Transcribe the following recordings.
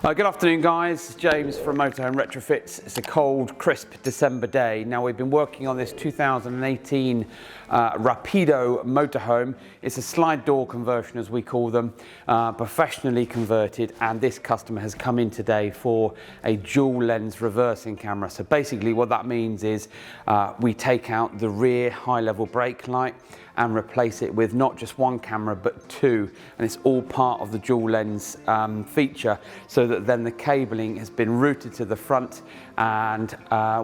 Good afternoon guys, James from Motorhome Retrofits. It's a cold, crisp December day. Now we've been working on this 2018 Rapido motorhome. It's a slide door conversion as we call them, professionally converted, and this customer has come in today for a dual lens reversing camera. So basically what that means is we take out the rear high level brake light and replace it with not just one camera but two, and it's all part of the dual lens feature, so that then the cabling has been routed to the front, and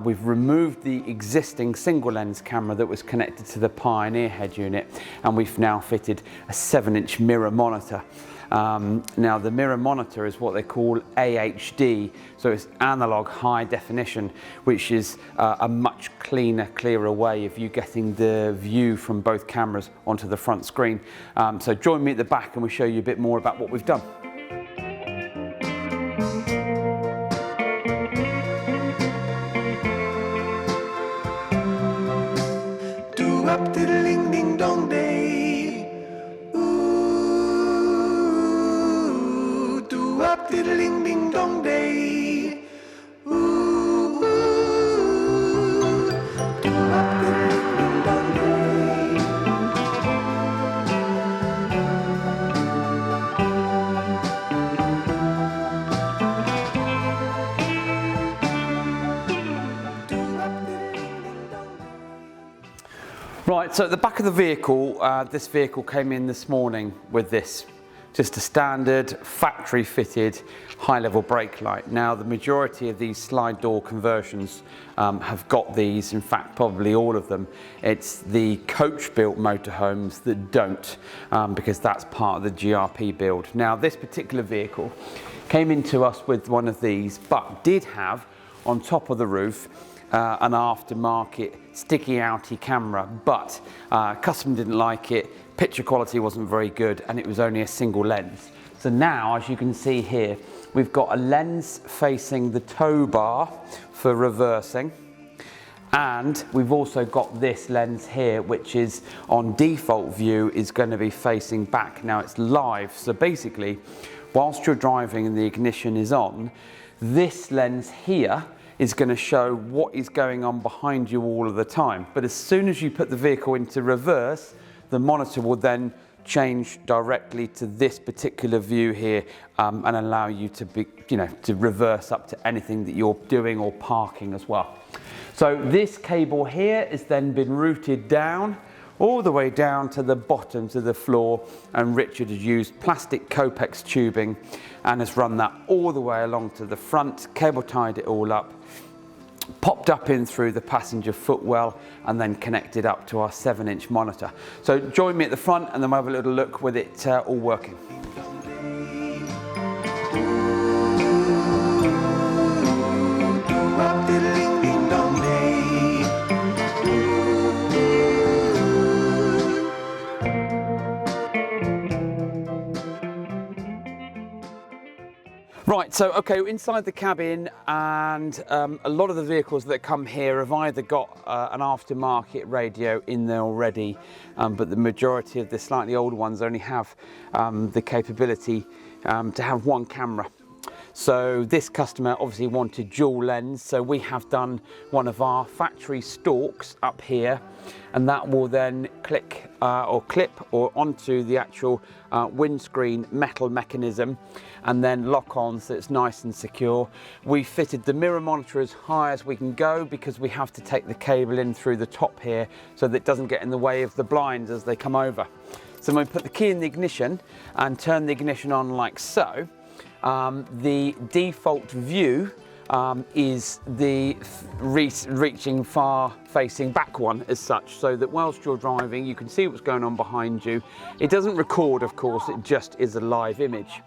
we've removed the existing single lens camera that was connected to the Pioneer head unit, and we've now fitted a 7-inch mirror monitor. Now the mirror monitor is what they call AHD, so it's analog high definition, which is a much clearer way of you getting the view from both cameras onto the front screen. So join me at the back and we'll show you a bit more about what we've done. Diddling ding dong day. Ooh, ooh, diddling ding dong day. Right, so at the back of the vehicle, this vehicle came in this morning with this. Just a standard factory fitted high level brake light. Now the majority of these slide door conversions have got these, in fact probably all of them. It's the coach built motorhomes that don't, because that's part of the GRP build. Now this particular vehicle came into us with one of these, but did have on top of the roof an aftermarket sticky outy camera, but customer didn't like it. Picture quality wasn't very good, and it was only a single lens. So now, as you can see here, we've got a lens facing the tow bar for reversing, and we've also got this lens here, which is on default view is going to be facing back. Now it's live, so basically whilst you're driving and the ignition is on, this lens here is going to show what is going on behind you all of the time. But as soon as you put the vehicle into reverse, the monitor will then change directly to this particular view here, and allow you to to reverse up to anything that you're doing or parking as well. So this cable here has then been routed down, all the way down to the bottom to the floor, and Richard has used plastic Copex tubing and has run that all the way along to the front, cable tied it all up, popped up in through the passenger footwell, and then connected up to our 7-inch monitor. So join me at the front and then we'll have a little look with it all working. Right, so okay, inside the cabin, and a lot of the vehicles that come here have either got an aftermarket radio in there already, but the majority of the slightly older ones only have the capability to have one camera. So this customer obviously wanted dual lens, so we have done one of our factory stalks up here, and that will then click or clip or onto the actual windscreen metal mechanism and then lock on, so it's nice and secure. We fitted the mirror monitor as high as we can go because we have to take the cable in through the top here so that it doesn't get in the way of the blinds as they come over. So when we put the key in the ignition and turn the ignition on like so, the default view is the reaching far facing back one as such, so that whilst you're driving you can see what's going on behind you. It doesn't record, of course, it just is a live image.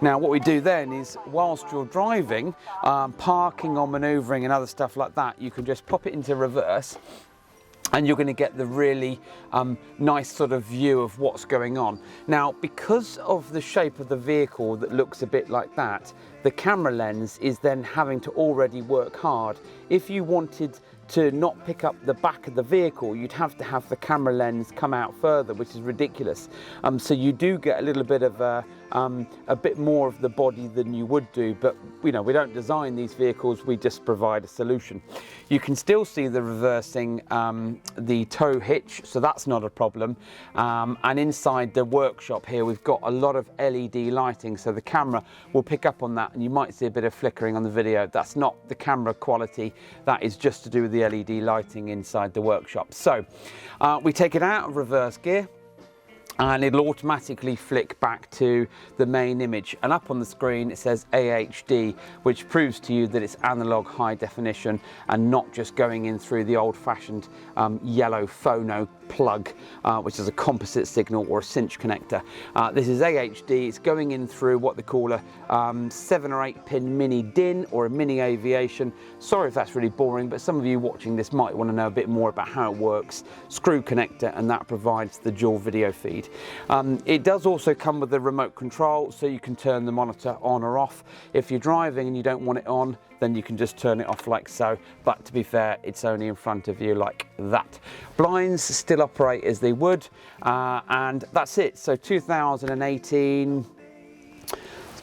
Now what we do then is, whilst you're driving, parking or manoeuvring and other stuff like that, you can just pop it into reverse, and you're going to get the really nice sort of view of what's going on. Now, because of the shape of the vehicle that looks a bit like that, the camera lens is then having to already work hard. If you wanted to not pick up the back of the vehicle, you'd have to have the camera lens come out further, which is ridiculous. So you do get a little bit of a bit more of the body than you would do, but we don't design these vehicles, we just provide a solution. You can still see the reversing the tow hitch, so that's not a problem. And inside the workshop here, we've got a lot of LED lighting, so the camera will pick up on that, and you might see a bit of flickering on the video. That's not the camera quality, that is just to do with the LED lighting inside the workshop. So we take it out of reverse gear, and it'll automatically flick back to the main image, and up on the screen it says AHD, which proves to you that it's analog high definition and not just going in through the old-fashioned yellow phono plug, which is a composite signal or a cinch connector. This is AHD. It's going in through what they call a 7 or 8 pin mini DIN or a mini aviation. Sorry if that's really boring, but some of you watching this might want to know a bit more about how it works. Screw connector, and that provides the dual video feed. It does also come with a remote control, so you can turn the monitor on or off. If you're driving and you don't want it on, then you can just turn it off like so, but to be fair, it's only in front of you like that. Blinds still operate as they would, and that's it. So 2018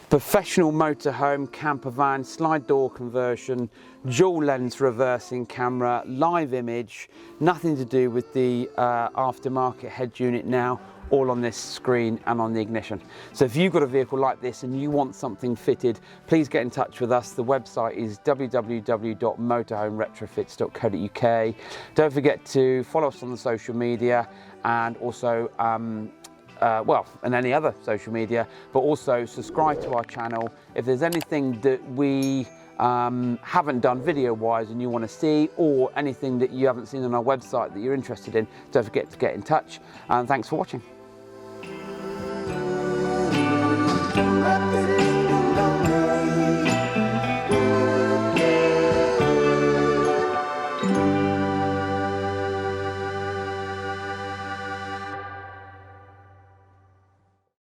professional motorhome camper van, slide door conversion, dual lens reversing camera, live image, nothing to do with the aftermarket head unit now, all on this screen and on the ignition. So if you've got a vehicle like this and you want something fitted, please get in touch with us. The website is www.motorhomeretrofits.co.uk. Don't forget to follow us on the social media, and also and any other social media, but also subscribe to our channel. If there's anything that we haven't done video wise and you want to see, or anything that you haven't seen on our website that you're interested in, don't forget to get in touch, and thanks for watching.